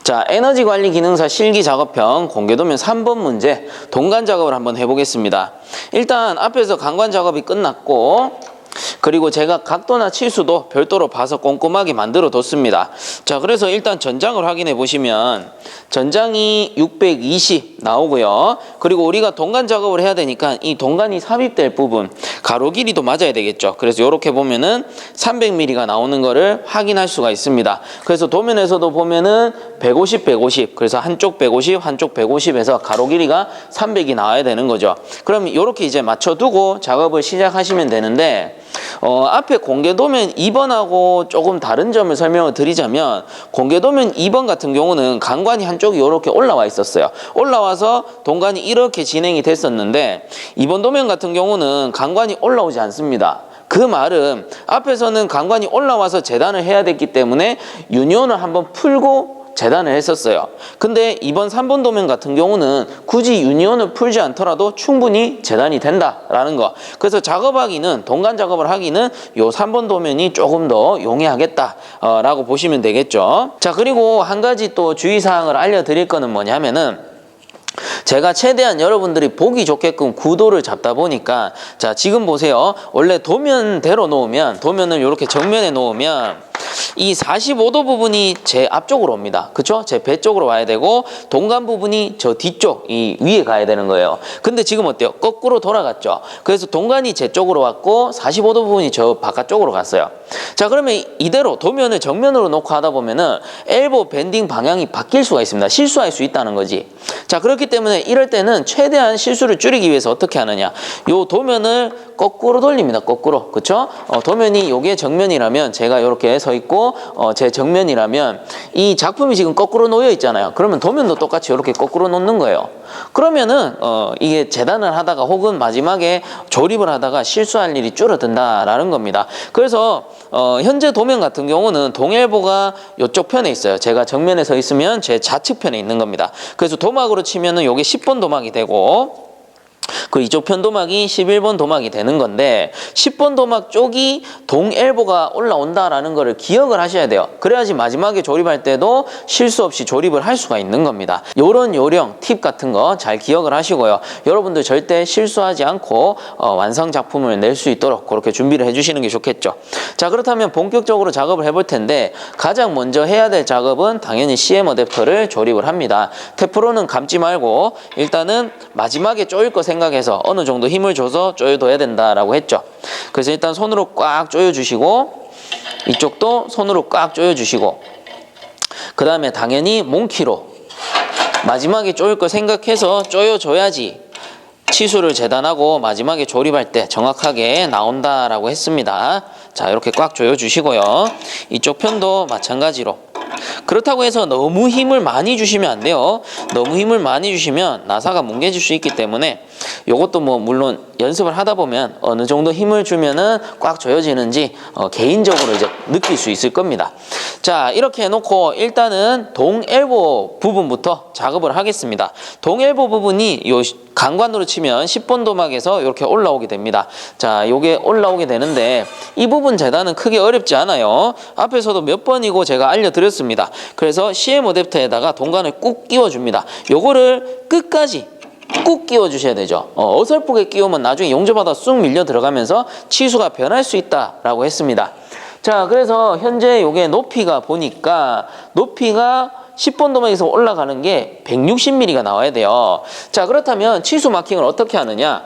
자, 에너지 관리 기능사 실기 작업형 공개도면 3번 문제 동간 작업을 한번 해보겠습니다. 일단 앞에서 강관 작업이 끝났고, 그리고 제가 각도나 치수도 별도로 봐서 꼼꼼하게 만들어 뒀습니다. 자, 그래서 일단 전장을 확인해 보시면 전장이 620 나오고요. 그리고 우리가 동간 작업을 해야 되니까 이 동간이 삽입될 부분 가로 길이도 맞아야 되겠죠. 그래서 이렇게 보면은 300mm가 나오는 거를 확인할 수가 있습니다. 그래서 도면에서도 보면은 150, 150, 그래서 한쪽 150, 한쪽 150에서 가로 길이가 300이 나와야 되는 거죠. 그럼 이렇게 이제 맞춰두고 작업을 시작하시면 되는데, 앞에 공개도면 2번하고 조금 다른 점을 설명을 드리자면, 공개도면 2번 같은 경우는 강관이 한쪽이 이렇게 올라와 있었어요. 올라와서 동관이 이렇게 진행이 됐었는데, 2번 도면 같은 경우는 강관이 올라오지 않습니다. 그 말은 앞에서는 강관이 올라와서 재단을 해야 됐기 때문에 유니온을 한번 풀고 재단을 했었어요. 근데 이번 3번 도면 같은 경우는 굳이 유니온을 풀지 않더라도 충분히 재단이 된다라는 거. 그래서 작업하기는, 동간 작업을 하기는 요 3번 도면이 조금 더 용이하겠다라고 보시면 되겠죠. 자, 그리고 한 가지 또 주의사항을 알려드릴 거는 뭐냐면은, 제가 최대한 여러분들이 보기 좋게끔 구도를 잡다 보니까, 자, 지금 보세요. 원래 도면대로 놓으면, 도면을 이렇게 정면에 놓으면 이 45도 부분이 제 앞쪽으로 옵니다. 그쵸? 제 배 쪽으로 와야 되고, 동간 부분이 저 뒤쪽, 이 위에 가야 되는 거예요. 근데 지금 어때요? 거꾸로 돌아갔죠? 그래서 동간이 제 쪽으로 왔고 45도 부분이 저 바깥쪽으로 갔어요. 자, 그러면 이대로 도면을 정면으로 놓고 하다 보면은 엘보 밴딩 방향이 바뀔 수가 있습니다. 실수할 수 있다는 거지. 자, 그렇기 때문에 이럴 때는 최대한 실수를 줄이기 위해서 어떻게 하느냐, 요 도면을 거꾸로 돌립니다. 거꾸로. 그쵸? 도면이 요게 정면이라면 제가 이렇게 서 있고, 제 정면이라면 이 작품이 지금 거꾸로 놓여 있잖아요. 그러면 도면도 똑같이 이렇게 거꾸로 놓는 거예요. 그러면은 이게 재단을 하다가 혹은 마지막에 조립을 하다가 실수할 일이 줄어든다라는 겁니다. 그래서 현재 도면 같은 경우는 동엘보가 이쪽 편에 있어요. 제가 정면에 서 있으면 제 좌측 편에 있는 겁니다. 그래서 도막으로 치면은 요게 10번 도막이 되고, 그 이쪽 편 도막이 11번 도막이 되는 건데, 10번 도막 쪽이 동엘보가 올라온다라는 거를 기억을 하셔야 돼요. 그래야지 마지막에 조립할 때도 실수 없이 조립을 할 수가 있는 겁니다. 요런 요령, 팁 같은 거 잘 기억을 하시고요. 여러분들 절대 실수하지 않고 완성 작품을 낼 수 있도록 그렇게 준비를 해주시는 게 좋겠죠. 자, 그렇다면 본격적으로 작업을 해볼 텐데, 가장 먼저 해야 될 작업은 당연히 CM 어댑터를 조립을 합니다. 테프론은 감지 말고 일단은 마지막에 조일 거 생각해서 어느 정도 힘을 줘서 조여둬야 된다라고 했죠. 그래서 일단 손으로 꽉 조여주시고, 이쪽도 손으로 꽉 조여주시고, 그 다음에 당연히 몽키로 마지막에 조일 거 생각해서 조여줘야지 치수를 재단하고 마지막에 조립할 때 정확하게 나온다라고 했습니다. 자, 이렇게 꽉 조여주시고요. 이쪽 편도 마찬가지로. 그렇다고 해서 너무 힘을 많이 주시면 안 돼요. 너무 힘을 많이 주시면 나사가 뭉개질 수 있기 때문에 요것도 뭐 물론 연습을 하다 보면 어느 정도 힘을 주면은 꽉 조여지는지 개인적으로 이제 느낄 수 있을 겁니다. 자, 이렇게 해놓고 일단은 동엘보 부분부터 작업을 하겠습니다. 동엘보 부분이 요 강관으로 치면 10번 도막에서 이렇게 올라오게 됩니다. 자, 요게 올라오게 되는데 이 부분 재단은 크게 어렵지 않아요. 앞에서도 몇 번이고 제가 알려드렸습니다. 그래서 CM 어댑터에다가 동관을 꾹 끼워줍니다. 요거를 끝까지 꾹 끼워주셔야 되죠. 어설프게 끼우면 나중에 용접하다 쑥 밀려 들어가면서 치수가 변할 수 있다라고 했습니다. 자, 그래서 현재 요게 높이가 보니까 높이가 10번 도막에서 올라가는 게 160mm가 나와야 돼요. 자, 그렇다면 치수 마킹을 어떻게 하느냐?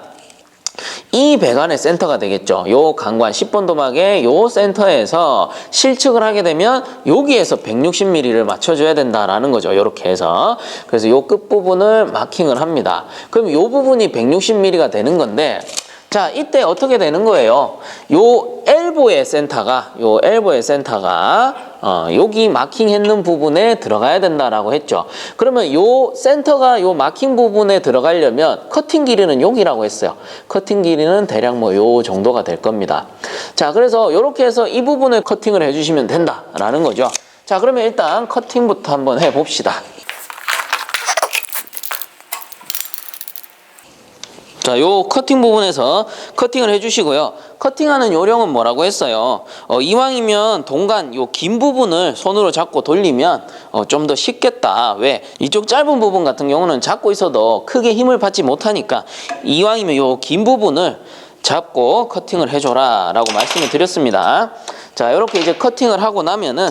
이 배관의 센터가 되겠죠. 요 강관 10번 도막의 요 센터에서 실측을 하게 되면 여기에서 160mm를 맞춰줘야 된다라는 거죠. 요렇게 해서. 그래서 요 끝부분을 마킹을 합니다. 그럼 요 부분이 160mm가 되는 건데, 자, 이때 어떻게 되는 거예요? 요 엘보의 센터가 여기 마킹했는 부분에 들어가야 된다라고 했죠. 그러면 요 센터가 요 마킹 부분에 들어가려면 커팅 길이는 여기라고 했어요. 커팅 길이는 대략 뭐 요 정도가 될 겁니다. 자, 그래서 요렇게 해서 이 부분을 커팅을 해주시면 된다라는 거죠. 자, 그러면 일단 커팅부터 한번 해봅시다. 자, 요 커팅 부분에서 커팅을 해주시고요. 커팅하는 요령은 뭐라고 했어요? 이왕이면 동간 요 긴 부분을 손으로 잡고 돌리면 좀 더 쉽겠다. 왜? 이쪽 짧은 부분 같은 경우는 잡고 있어도 크게 힘을 받지 못하니까 이왕이면 요 긴 부분을 잡고 커팅을 해줘라 라고 말씀을 드렸습니다. 자, 이렇게 이제 커팅을 하고 나면은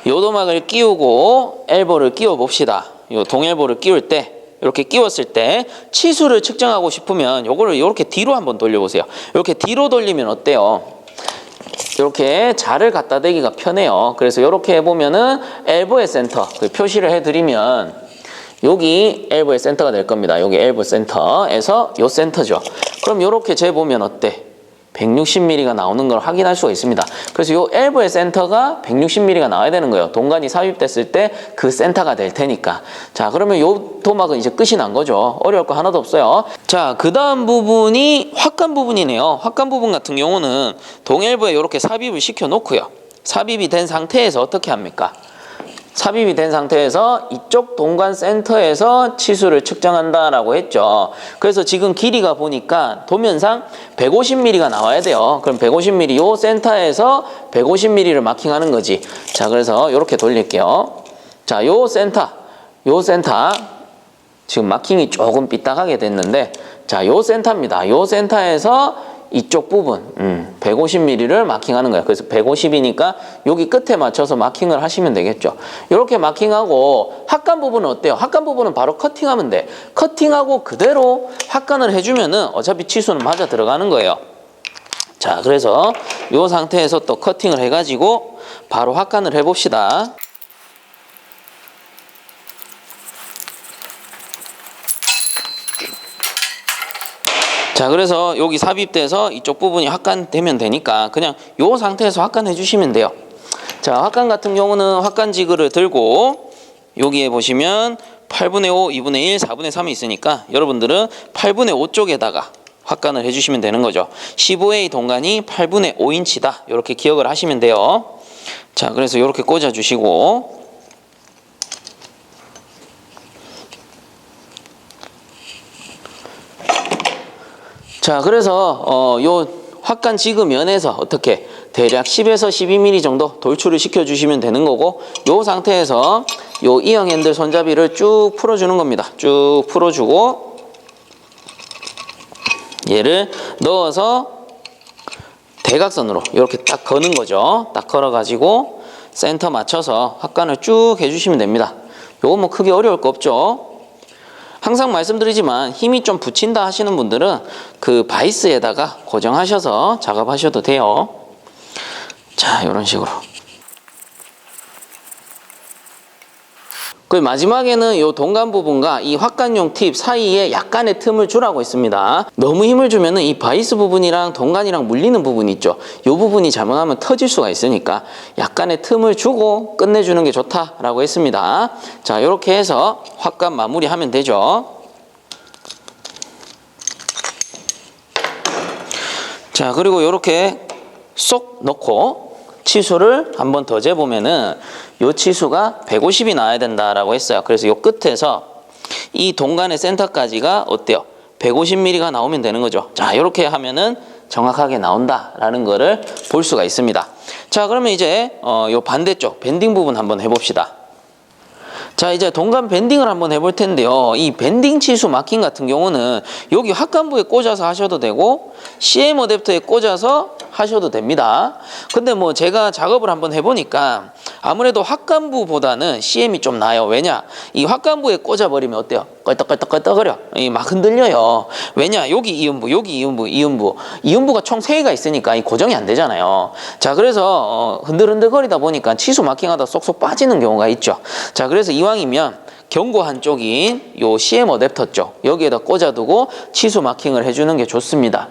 요도막을 끼우고 엘보를 끼워 봅시다. 요 동엘보를 끼울 때 이렇게 끼웠을 때 치수를 측정하고 싶으면 요거를 이렇게 뒤로 한번 돌려보세요. 이렇게 뒤로 돌리면 어때요? 이렇게 자를 갖다 대기가 편해요. 그래서 이렇게 해보면은 엘보의 센터 표시를 해드리면 여기 엘보의 센터가 될 겁니다. 여기 엘보 센터에서 요 센터죠. 그럼 이렇게 재보면 어때? 160mm가 나오는 걸 확인할 수가 있습니다. 그래서 이 엘보의 센터가 160mm가 나와야 되는 거예요. 동간이 삽입됐을 때 그 센터가 될 테니까. 자, 그러면 이 도막은 이제 끝이 난 거죠. 어려울 거 하나도 없어요. 자, 그 다음 부분이 확간 부분이네요. 확간 부분 같은 경우는 동엘보에 이렇게 삽입을 시켜 놓고요. 삽입이 된 상태에서 어떻게 합니까? 삽입이 된 상태에서 이쪽 동간 센터에서 치수를 측정한다라고 했죠. 그래서 지금 길이가 보니까 도면상 150mm가 나와야 돼요. 그럼 150mm 요 센터에서 150mm를 마킹하는 거지. 자, 그래서 이렇게 돌릴게요. 자, 요 센터 지금 마킹이 조금 삐딱하게 됐는데, 자, 요 센터입니다. 요 센터에서 이쪽 부분 150mm를 마킹하는 거예요. 그래서 150이니까 여기 끝에 맞춰서 마킹을 하시면 되겠죠. 이렇게 마킹하고 확간 부분은 어때요? 확간 부분은 바로 커팅하면 돼. 커팅하고 그대로 확간을 해주면은 어차피 치수는 맞아 들어가는 거예요. 자, 그래서 이 상태에서 또 커팅을 해가지고 바로 확간을 해봅시다. 자, 그래서 여기 삽입돼서 이쪽 부분이 확간되면 되니까 그냥 이 상태에서 확간해 주시면 돼요. 자, 확간 같은 경우는 확간 지그를 들고 여기에 보시면 8분의 5, 2분의 1, 4분의 3이 있으니까 여러분들은 8분의 5 쪽에다가 확간을 해주시면 되는 거죠. 15A 동간이 8분의 5인치다. 이렇게 기억을 하시면 돼요. 자, 그래서 이렇게 꽂아주시고 자, 그래서 요 확간 지그 면에서 어떻게 대략 10에서 12mm 정도 돌출을 시켜주시면 되는 거고, 요 상태에서 요 이형 핸들 손잡이를 쭉 풀어주는 겁니다. 쭉 풀어주고 얘를 넣어서 대각선으로 이렇게 딱 거는 거죠. 딱 걸어가지고 센터 맞춰서 확간을 쭉 해주시면 됩니다. 요거 뭐 크게 어려울 거 없죠. 항상 말씀드리지만 힘이 좀 붙인다 하시는 분들은 그 바이스에다가 고정하셔서 작업하셔도 돼요. 자, 이런 식으로. 그 마지막에는 이 동간 부분과 이 확간용 팁 사이에 약간의 틈을 주라고 했습니다. 너무 힘을 주면은 이 바이스 부분이랑 동간이랑 물리는 부분이 있죠. 이 부분이 잘못하면 터질 수가 있으니까 약간의 틈을 주고 끝내주는 게 좋다라고 했습니다. 자, 이렇게 해서 확간 마무리하면 되죠. 자, 그리고 이렇게 쏙 넣고 치수를 한 번 더 재보면은 요 치수가 150이 나와야 된다라고 했어요. 그래서 요 끝에서 이 동간의 센터까지가 어때요? 150mm가 나오면 되는 거죠. 자, 이렇게 하면은 정확하게 나온다라는 거를 볼 수가 있습니다. 자, 그러면 이제 요 반대쪽 밴딩 부분 한번 해봅시다. 자, 이제 동간 밴딩을 한번 해볼 텐데요. 이 밴딩 치수 마킹 같은 경우는 여기 확간부에 꽂아서 하셔도 되고 CM 어댑터에 꽂아서 하셔도 됩니다. 근데 뭐 제가 작업을 한번 해보니까 아무래도 확간부보다는 CM이 좀 나아요. 왜냐? 이 확간부에 꽂아버리면 어때요? 껄떡껄떡거려. 막 흔들려요. 왜냐? 여기 이음부, 여기 이음부, 이음부. 이음부가 총 3개가 있으니까 이 고정이 안 되잖아요. 자, 그래서 흔들흔들거리다 보니까 치수 마킹하다 쏙쏙 빠지는 경우가 있죠. 자, 그래서 이왕이면 견고한 쪽인 요 CM 어댑터 쪽 여기에다 꽂아두고 치수 마킹을 해주는 게 좋습니다.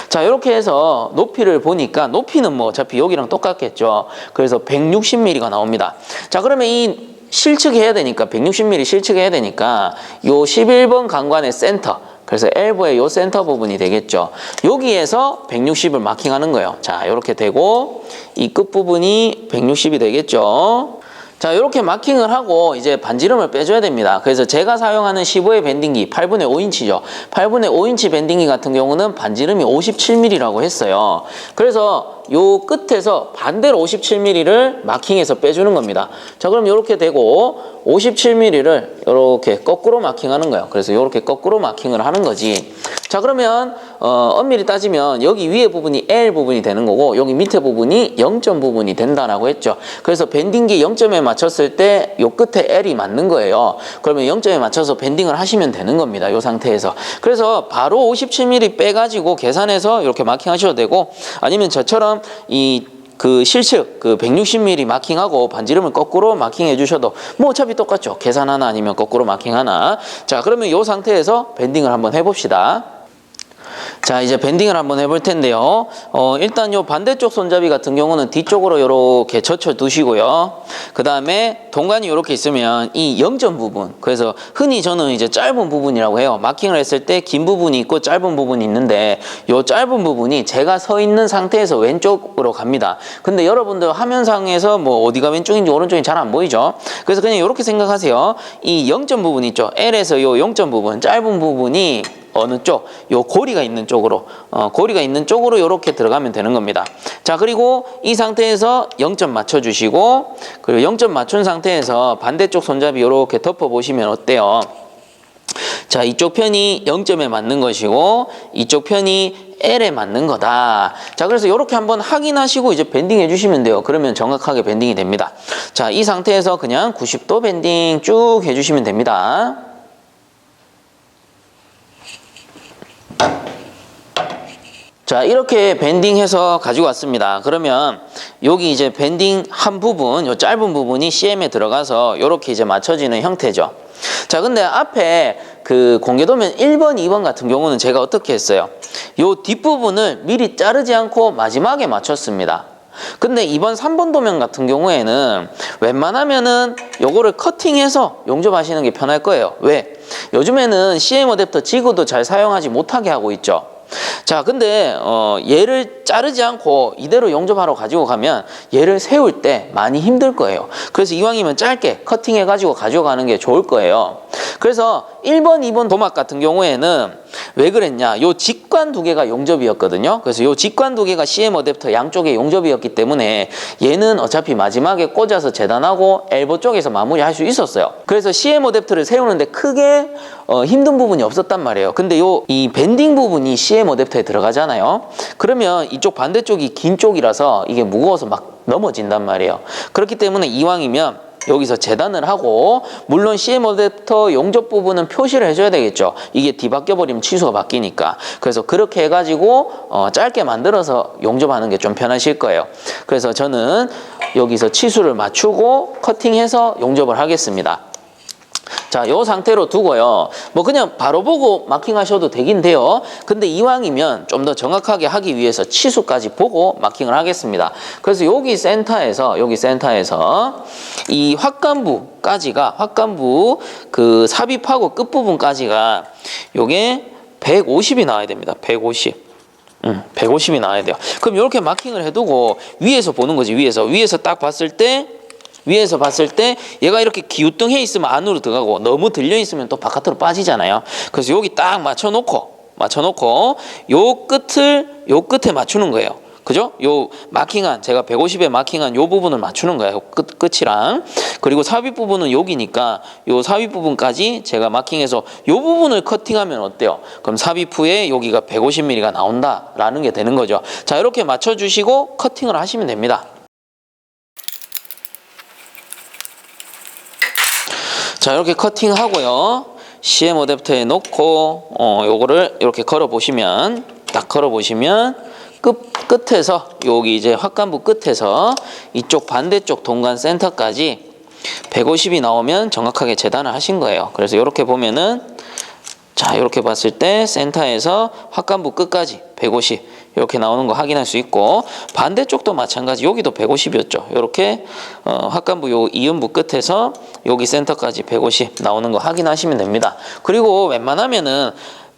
자, 이렇게 해서 높이를 보니까 높이는 뭐 어차피 여기랑 똑같겠죠. 그래서 160mm가 나옵니다. 자, 그러면 이 실측해야 되니까 160mm 실측해야 되니까 요 11번 강관의 센터, 그래서 엘보의 요 센터 부분이 되겠죠. 여기에서 160을 마킹하는 거예요. 자, 이렇게 되고 이 끝부분이 160이 되겠죠. 자, 이렇게 마킹을 하고 이제 반지름을 빼줘야 됩니다. 그래서 제가 사용하는 15의 밴딩기 8분의 5인치죠. 8분의 5인치 밴딩기 같은 경우는 반지름이 57mm라고 했어요. 그래서 요 끝에서 반대로 57mm를 마킹해서 빼주는 겁니다. 자, 그럼 이렇게 되고 57mm를 이렇게 거꾸로 마킹하는 거예요. 그래서 이렇게 거꾸로 마킹을 하는 거지. 자, 그러면 엄밀히 따지면 여기 위에 부분이 L 부분이 되는 거고 여기 밑에 부분이 0점 부분이 된다라고 했죠. 그래서 밴딩기 0점에 맞췄을 때 요 끝에 L이 맞는 거예요. 그러면 0점에 맞춰서 밴딩을 하시면 되는 겁니다. 요 상태에서. 그래서 바로 57mm 빼가지고 계산해서 이렇게 마킹하셔도 되고 아니면 저처럼 그 실측 160mm 마킹하고 반지름을 거꾸로 마킹해 주셔도 뭐 어차피 똑같죠. 계산 하나 아니면 거꾸로 마킹 하나. 자, 그러면 이 상태에서 밴딩을 한번 해봅시다. 자, 이제 밴딩을 한번 해볼 텐데요. 일단 요 반대쪽 손잡이 같은 경우는 뒤쪽으로 이렇게 젖혀 두시고요. 그 다음에 동간이 이렇게 있으면 이 0점 부분, 그래서 흔히 저는 이제 짧은 부분이라고 해요. 마킹을 했을 때 긴 부분이 있고 짧은 부분이 있는데 요 짧은 부분이 제가 서 있는 상태에서 왼쪽으로 갑니다. 근데 여러분들 화면상에서 뭐 어디가 왼쪽인지 오른쪽인지 잘 안 보이죠? 그래서 그냥 이렇게 생각하세요. 이 0점 부분 있죠? L에서 요 0점 부분, 짧은 부분이 어느 쪽? 요 고리가 있는 쪽으로 고리가 있는 쪽으로 이렇게 들어가면 되는 겁니다. 자, 그리고 이 상태에서 0점 맞춰주시고 그리고 0점 맞춘 상태에서 반대쪽 손잡이 이렇게 덮어보시면 어때요? 자, 이쪽 편이 0점에 맞는 것이고 이쪽 편이 L에 맞는 거다. 자, 그래서 이렇게 한번 확인하시고 이제 밴딩 해주시면 돼요. 그러면 정확하게 밴딩이 됩니다. 자, 이 상태에서 그냥 90도 밴딩 쭉 해주시면 됩니다. 자, 이렇게 밴딩해서 가지고 왔습니다. 그러면 여기 이제 밴딩 한 부분, 요 짧은 부분이 CM에 들어가서 이렇게 이제 맞춰지는 형태죠. 자, 근데 앞에 그 공개도면 1번, 2번 같은 경우는 제가 어떻게 했어요? 요 뒷부분을 미리 자르지 않고 마지막에 맞췄습니다. 근데 이번 3번 도면 같은 경우에는 웬만하면은 요거를 커팅해서 용접하시는 게 편할 거예요. 왜? 요즘에는 CM 어댑터 지그도 잘 사용하지 못하게 하고 있죠. 자, 근데 얘를 자르지 않고 이대로 용접하러 가지고 가면 얘를 세울 때 많이 힘들 거예요. 그래서 이왕이면 짧게 커팅해 가지고 가져가는 게 좋을 거예요. 그래서 1번, 2번 도막 같은 경우에는 왜 그랬냐? 요 직관 두 개가 용접이었거든요. 그래서 요 직관 두 개가 CM 어댑터 양쪽에 용접이었기 때문에 얘는 어차피 마지막에 꽂아서 재단하고 엘보 쪽에서 마무리할 수 있었어요. 그래서 CM 어댑터를 세우는데 크게 힘든 부분이 없었단 말이에요. 근데 이 밴딩 부분이 CM 어댑터에 들어가잖아요. 그러면 이쪽 반대쪽이 긴 쪽이라서 이게 무거워서 막 넘어진단 말이에요. 그렇기 때문에 이왕이면 여기서 재단을 하고 물론 CM 어댑터 용접 부분은 표시를 해줘야 되겠죠. 이게 뒤바뀌어 버리면 치수가 바뀌니까. 그래서 그렇게 해가지고 짧게 만들어서 용접하는 게 좀 편하실 거예요. 그래서 저는 여기서 치수를 맞추고 커팅해서 용접을 하겠습니다. 자, 요 상태로 두고요. 뭐 그냥 바로 보고 마킹하셔도 되긴 돼요. 근데 이왕이면 좀 더 정확하게 하기 위해서 치수까지 보고 마킹을 하겠습니다. 그래서 여기 센터에서 이 확간부 그 삽입하고 끝부분까지가 요게 150이 나와야 됩니다. 150이 나와야 돼요. 그럼 이렇게 마킹을 해두고 위에서 보는 거지. 위에서 딱 봤을 때 얘가 이렇게 기우뚱해 있으면 안으로 들어가고 너무 들려 있으면 또 바깥으로 빠지잖아요. 그래서 여기 딱 맞춰놓고 요 끝에 맞추는 거예요. 그죠? 요 마킹한 제가 150에 마킹한 요 부분을 맞추는 거예요. 끝이랑. 그리고 삽입 부분은 여기니까 요 삽입 부분까지 제가 마킹해서 요 부분을 커팅하면 어때요? 그럼 삽입 후에 여기가 150mm가 나온다라는 게 되는 거죠. 자, 이렇게 맞춰주시고 커팅을 하시면 됩니다. 자, 이렇게 커팅하고요. CM 어댑터에 놓고 요거를 이렇게 걸어보시면 끝에서 여기 이제 확간부 끝에서 이쪽 반대쪽 동간 센터까지 150이 나오면 정확하게 재단을 하신 거예요. 그래서 이렇게 보면은 자, 이렇게 봤을 때 센터에서 확간부 끝까지 150 이렇게 나오는 거 확인할 수 있고 반대쪽도 마찬가지 여기도 150이었죠. 이렇게 확간부 요 이음부 끝에서 여기 센터까지 150 나오는 거 확인하시면 됩니다. 그리고 웬만하면은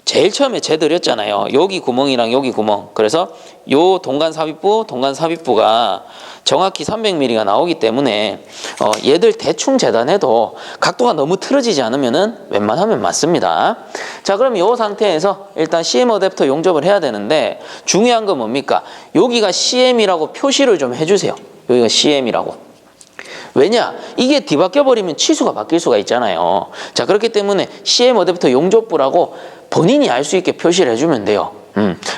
제일 처음에 재드렸잖아요. 여기 구멍이랑 여기 구멍. 그래서 요 동간 삽입부가 정확히 300mm가 나오기 때문에 얘들 대충 재단해도 각도가 너무 틀어지지 않으면은 웬만하면 맞습니다. 자, 그럼 이 상태에서 일단 CM 어댑터 용접을 해야 되는데 중요한 건 뭡니까? 여기가 CM이라고 표시를 좀 해주세요. 여기가 CM이라고. 왜냐? 이게 뒤바뀌어 버리면 치수가 바뀔 수가 있잖아요. 자, 그렇기 때문에 CM 어댑터 용접부라고 본인이 알 수 있게 표시를 해주면 돼요.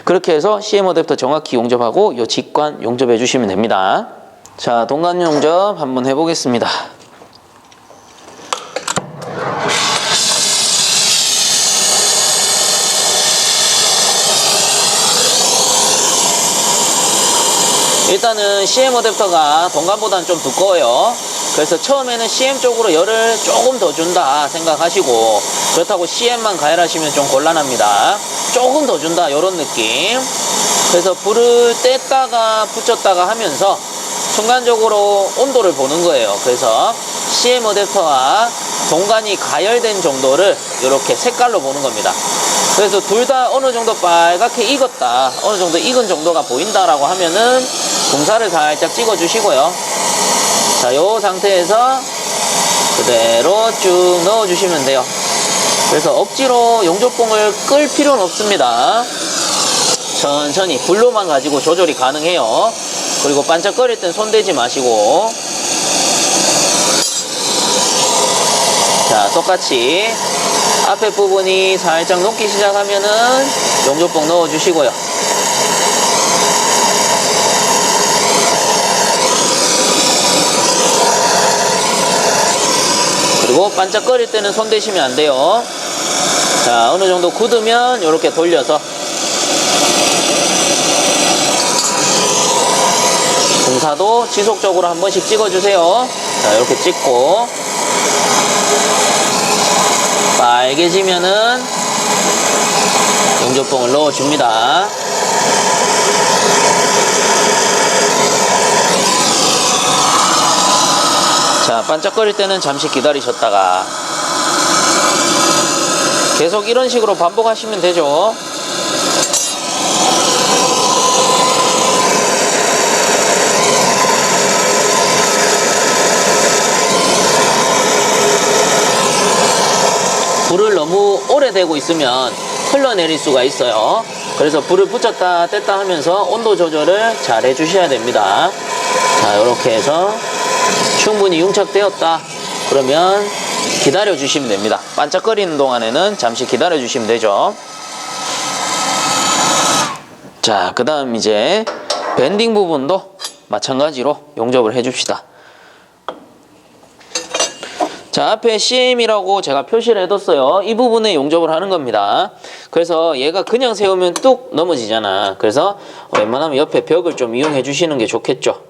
그렇게 해서 CM 어댑터 정확히 용접하고 요 직관 용접해 주시면 됩니다. 자, 동간 용접 한번 해보겠습니다. 일단은 CM 어댑터가 동간보다는 좀 두꺼워요. 그래서 처음에는 CM 쪽으로 열을 조금 더 준다 생각하시고, 그렇다고 CM만 가열하시면 좀 곤란합니다. 조금 더 준다 이런 느낌. 그래서 불을 뗐다가 붙였다가 하면서 순간적으로 온도를 보는 거예요. 그래서 CM 어댑터와 동간이 가열된 정도를 이렇게 색깔로 보는 겁니다. 그래서 둘 다 어느 정도 빨갛게 익었다, 어느 정도 익은 정도가 보인다라고 하면은 공사를 살짝 찍어 주시고요. 자, 요 상태에서 그대로 쭉 넣어 주시면 돼요. 그래서 억지로 용접봉을 끌 필요는 없습니다. 천천히 불로만 가지고 조절이 가능해요. 그리고 반짝거릴 땐 손대지 마시고. 자, 똑같이 앞에 부분이 살짝 녹기 시작하면은 용접봉 넣어 주시고요. 그리고 반짝거릴 때는 손 대시면 안 돼요. 자, 어느 정도 굳으면 이렇게 돌려서 공사도 지속적으로 한 번씩 찍어주세요. 자, 이렇게 찍고 빨개지면은 용접봉을 넣어줍니다. 자, 반짝거릴 때는 잠시 기다리셨다가 계속 이런 식으로 반복하시면 되죠. 불을 너무 오래 대고 있으면 흘러내릴 수가 있어요. 그래서 불을 붙였다 뗐다 하면서 온도 조절을 잘 해주셔야 됩니다. 자, 이렇게 해서 충분히 융착되었다 그러면 기다려 주시면 됩니다. 반짝거리는 동안에는 잠시 기다려 주시면 되죠. 자, 그 다음 이제 밴딩 부분도 마찬가지로 용접을 해 줍시다. 자, 앞에 CM이라고 제가 표시를 해뒀어요. 이 부분에 용접을 하는 겁니다. 그래서 얘가 그냥 세우면 뚝 넘어지잖아. 그래서 웬만하면 옆에 벽을 좀 이용해 주시는 게 좋겠죠.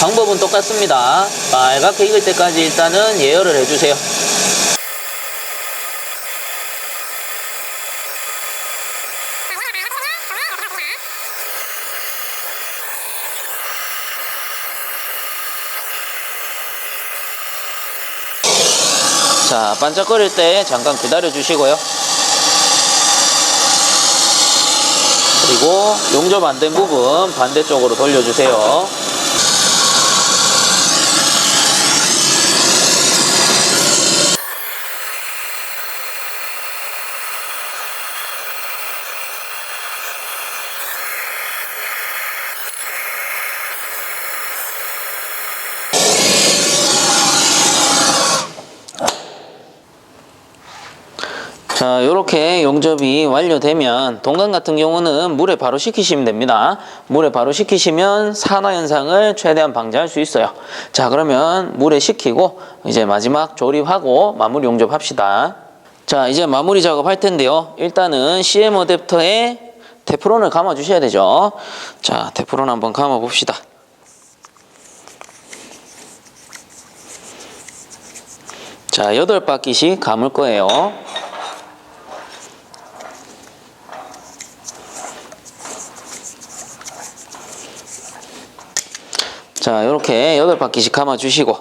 방법은 똑같습니다. 빨갛게 익을 때까지 일단은 예열을 해주세요. 자, 반짝거릴 때 잠깐 기다려 주시고요. 그리고 용접 안 된 부분 반대쪽으로 돌려주세요. 자, 요렇게 용접이 완료되면 동간 같은 경우는 물에 바로 식히시면 됩니다. 물에 바로 식히시면 산화 현상을 최대한 방지할 수 있어요. 자, 그러면 물에 식히고 이제 마지막 조립하고 마무리 용접합시다. 자, 이제 마무리 작업할 텐데요. 일단은 CM 어댑터에 테프론을 감아 주셔야 되죠. 자, 테프론 한번 감아 봅시다. 자, 8바퀴씩 감을 거예요. 자, 이렇게 8바퀴씩 감아주시고,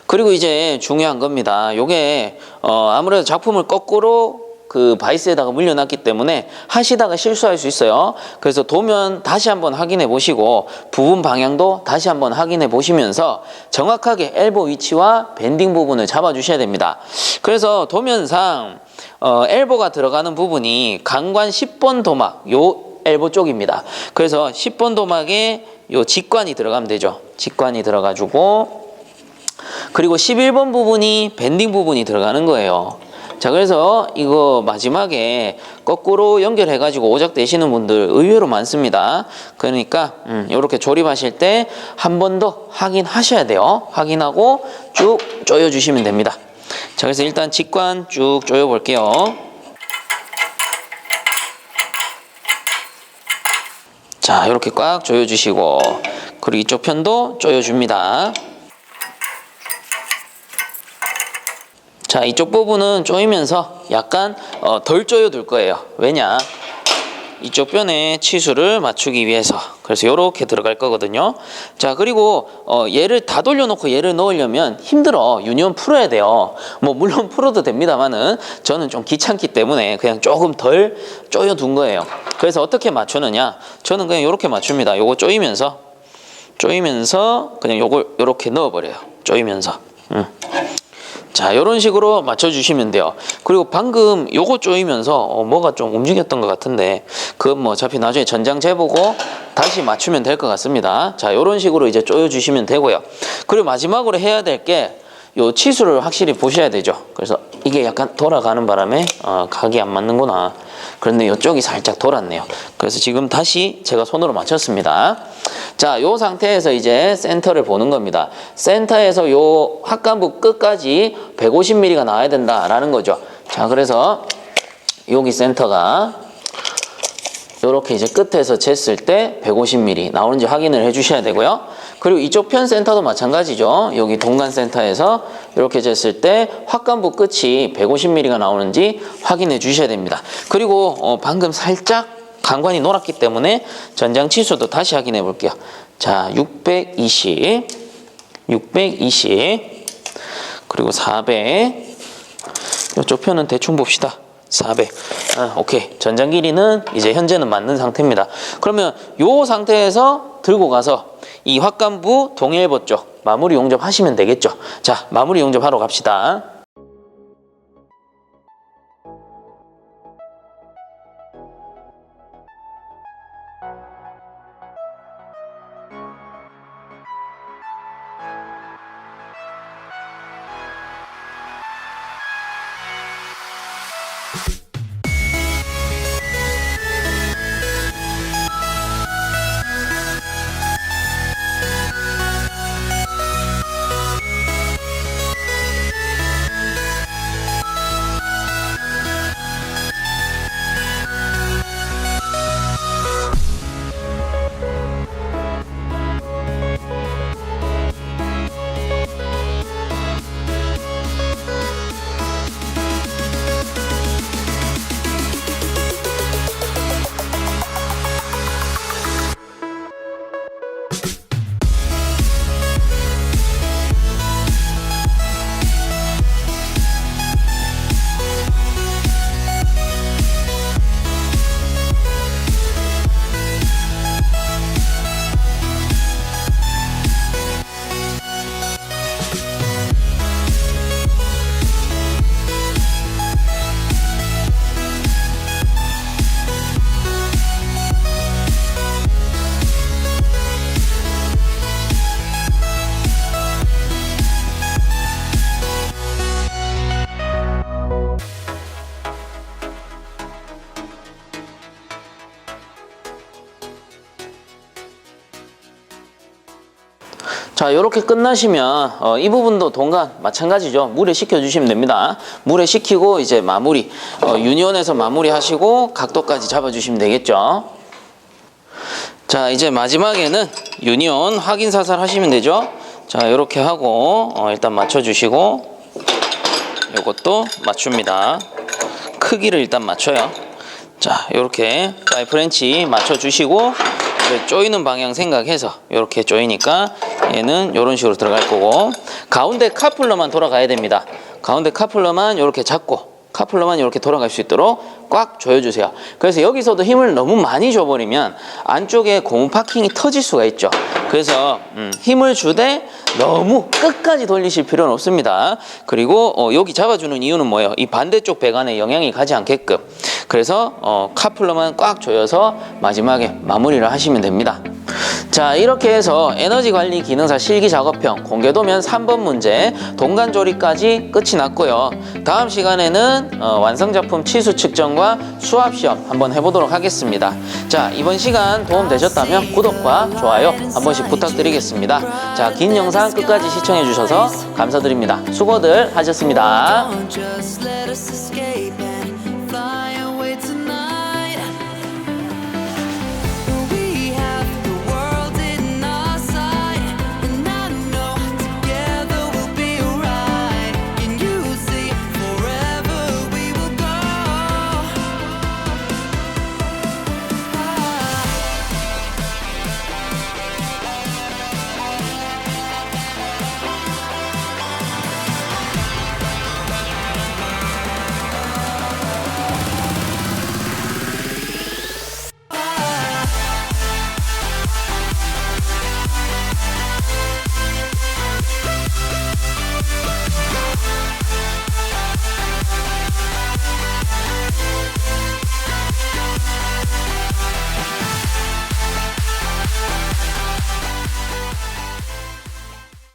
그리고 이제 중요한 겁니다. 요게 아무래도 작품을 거꾸로 그 바이스에다가 물려놨기 때문에 하시다가 실수할 수 있어요. 그래서 도면 다시 한번 확인해 보시고 부분 방향도 다시 한번 확인해 보시면서 정확하게 엘보 위치와 밴딩 부분을 잡아 주셔야 됩니다. 그래서 도면상 엘보가 들어가는 부분이 강관 10번 도막, 요 엘보 쪽입니다. 그래서 10번 도막에 요 직관이 들어가면 되죠. 직관이 들어가지고, 그리고 11번 부분이 밴딩 부분이 들어가는 거예요. 자, 그래서 이거 마지막에 거꾸로 연결해 가지고 오작 되시는 분들 의외로 많습니다. 그러니까 이렇게 조립하실 때 한 번 더 확인하셔야 돼요. 확인하고 쭉 조여 주시면 됩니다. 자, 그래서 일단 직관 쭉 조여 볼게요. 자, 이렇게 꽉 조여 주시고, 그리고 이쪽 편도 조여 줍니다. 자, 이쪽 부분은 조이면서 약간 덜 조여둘 거예요. 왜냐? 이쪽 변에 치수를 맞추기 위해서. 그래서 이렇게 들어갈 거거든요. 자, 그리고 얘를 다 돌려놓고 얘를 넣으려면 힘들어. 유니온 풀어야 돼요. 뭐 물론 풀어도 됩니다만은 저는 좀 귀찮기 때문에 그냥 조금 덜 조여둔 거예요. 그래서 어떻게 맞추느냐? 저는 그냥 이렇게 맞춥니다. 요거 조이면서 그냥 요걸 이렇게 넣어버려요. 조이면서. 자, 이런 식으로 맞춰주시면 돼요. 그리고 방금 요거 조이면서 뭐가 좀 움직였던 것 같은데 그건 뭐 어차피 나중에 전장 재보고 다시 맞추면 될 것 같습니다. 자, 이런 식으로 이제 조여주시면 되고요. 그리고 마지막으로 해야 될 게 요 치수를 확실히 보셔야 되죠. 그래서 이게 약간 돌아가는 바람에 각이 안 맞는구나. 그런데 이쪽이 살짝 돌았네요. 그래서 지금 다시 제가 손으로 맞췄습니다. 자, 요 상태에서 이제 센터를 보는 겁니다. 센터에서 요 합간부 끝까지 150mm가 나와야 된다라는 거죠. 자, 그래서 여기 센터가 이렇게 이제 끝에서 쟀을 때 150mm 나오는지 확인을 해주셔야 되고요. 그리고 이쪽 편 센터도 마찬가지죠. 여기 동간 센터에서 이렇게 쟀을 때 확간부 끝이 150mm가 나오는지 확인해 주셔야 됩니다. 그리고 방금 살짝 강관이 놀았기 때문에 전장 치수도 다시 확인해 볼게요. 자, 620, 그리고 400. 이쪽 편은 대충 봅시다. 400. 오케이. 전장 길이는 이제 현재는 맞는 상태입니다. 그러면 요 상태에서 들고 가서 이 확간부 동일보 쪽 마무리 용접하시면 되겠죠. 자, 마무리 용접하러 갑시다. 자, 이렇게 끝나시면 이 부분도 동간 마찬가지죠. 물에 식혀 주시면 됩니다. 물에 식히고 이제 마무리 유니온에서 마무리 하시고 각도까지 잡아 주시면 되겠죠. 자, 이제 마지막에는 유니온 확인 사살 하시면 되죠. 자, 이렇게 하고 일단 맞춰 주시고 요것도 맞춥니다. 크기를 일단 맞춰요. 자, 요렇게 파이프 렌치 맞춰주시고 조이는 방향 생각해서 이렇게 조이니까 얘는 이런 식으로 들어갈 거고, 가운데 카플러만 돌아가야 됩니다. 가운데 카플러만 이렇게 잡고 카플러만 이렇게 돌아갈 수 있도록 꽉 조여주세요. 그래서 여기서도 힘을 너무 많이 줘버리면 안쪽에 고무 파킹이 터질 수가 있죠. 그래서 힘을 주되 너무 끝까지 돌리실 필요는 없습니다. 그리고 여기 잡아주는 이유는 뭐예요? 이 반대쪽 배관에 영향이 가지 않게끔. 그래서 카플러만 꽉 조여서 마지막에 마무리를 하시면 됩니다. 자, 이렇게 해서 에너지관리 기능사 실기 작업형 공개도면 3번 문제 동간조리까지 끝이 났고요. 다음 시간에는 완성작품 치수 측정과 수압시험 한번 해보도록 하겠습니다. 자, 이번 시간 도움되셨다면 구독과 좋아요 한 번씩 부탁드리겠습니다. 자, 긴 영상 끝까지 시청해 주셔서 감사드립니다. 수고들 하셨습니다.